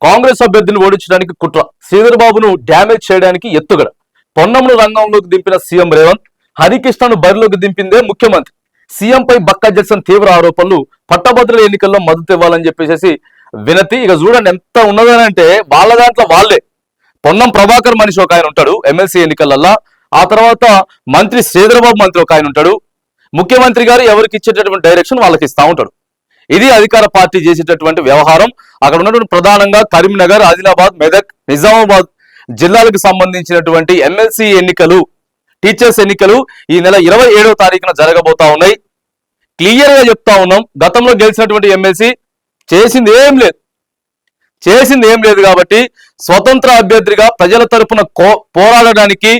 కాంగ్రెస్ అభ్యర్థిని ఓడించడానికి కుట్ర, శ్రీధర్ బాబును డ్యామేజ్ చేయడానికి ఎత్తుగడ, పొన్నంను రంగంలోకి దింపిన సీఎం రేవంత్, హరికృష్ణను బరిలోకి దింపిందే ముఖ్యమంత్రి. సీఎంపై బక్కా జక్సన్ తీవ్ర ఆరోపణలు, పట్టభద్రుల ఎన్నికల్లో మద్దతు ఇవ్వాలని చెప్పేసి వినతి. ఇక చూడండి ఎంత ఉన్నదనంటే వాళ్ళ దాంట్లో వాళ్ళే. పొన్నం ప్రభాకర్ మనిషి ఒక ఆయన ఉంటాడు ఎమ్మెల్సీ ఎన్నికలల్లో, ఆ తర్వాత మంత్రి శ్రీధర్ బాబు మంత్రి ఒక ఆయన ఉంటాడు, ముఖ్యమంత్రి గారు ఎవరికి ఇచ్చేటటువంటి డైరెక్షన్ వాళ్ళకి ఇస్తా ఉంటాడు. ఇది అధికార పార్టీ చేసేటటువంటి వ్యవహారం. అక్కడ ఉన్నటువంటి ప్రధానంగా కరీంనగర్, ఆదిలాబాద్, మెదక్, నిజామాబాద్ జిల్లాలకు సంబంధించినటువంటి ఎమ్మెల్సీ ఎన్నికలు, టీచర్స్ ఎన్నికలు ఈ నెల 27వ తారీఖున జరగబోతా ఉన్నాయి. క్లియర్ గా చెప్తా ఉన్నాం, గతంలో గెలిచినటువంటి ఎమ్మెల్సీ చేసింది ఏం లేదు కాబట్టి స్వతంత్ర అభ్యర్థిగా ప్రజల తరపున పోరాడడానికి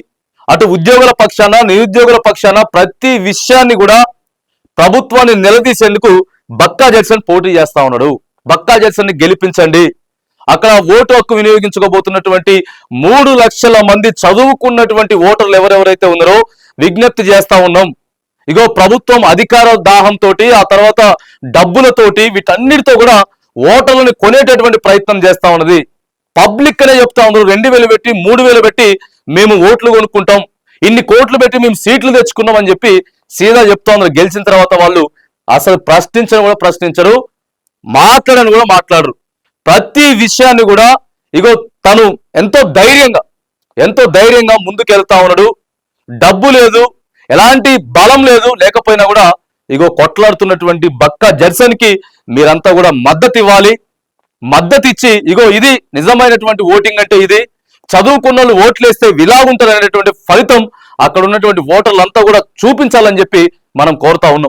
అటు ఉద్యోగుల పక్షాన నిరుద్యోగుల పక్షాన ప్రతి విషయాన్ని కూడా ప్రభుత్వాన్ని నిలదీసేందుకు బక్కా జక్సన్ పోటీ చేస్తా ఉన్నాడు. బక్కా జక్సన్ ని గెలిపించండి. అక్కడ ఓటు హక్కు వినియోగించుకోబోతున్నటువంటి 3 లక్షల మంది చదువుకున్నటువంటి ఓటర్లు ఎవరెవరైతే ఉన్నారో విజ్ఞప్తి చేస్తా ఉన్నాం. ఇగో ప్రభుత్వం అధికార దాహంతో, ఆ తర్వాత డబ్బులతోటి, వీటన్నిటితో కూడా ఓటర్లను కొనేటటువంటి ప్రయత్నం చేస్తా ఉన్నది. పబ్లిక్ అనే చెప్తా ఉన్నారు, 2000 పెట్టి 3000 పెట్టి మేము ఓట్లు కొనుక్కుంటాం, ఇన్ని కోట్లు పెట్టి మేము సీట్లు తెచ్చుకున్నాం అని చెప్పి సీదా చెప్తా ఉన్నారు. గెలిచిన తర్వాత వాళ్ళు అసలు ప్రశ్నించరు, మాట్లాడని కూడా మాట్లాడరు. ప్రతి విషయాన్ని కూడా ఇగో తను ఎంతో ధైర్యంగా ముందుకెళ్తా ఉన్నాడు. డబ్బు లేదు, ఎలాంటి బలం లేదు, లేకపోయినా కూడా ఇగో కొట్లాడుతున్నటువంటి బక్కా జక్సన్ కి మీరంతా కూడా మద్దతు ఇవ్వాలి. మద్దతు ఇచ్చి ఇగో ఇది నిజమైనటువంటి ఓటింగ్ అంటే ఇది, చదువుకున్న వాళ్ళు ఓట్లేస్తే ఇలాగుంటారు అనేటువంటి ఫలితం అక్కడ ఉన్నటువంటి ఓటర్లంతా కూడా చూపించాలని చెప్పి మనం కోరుతా ఉన్నాం.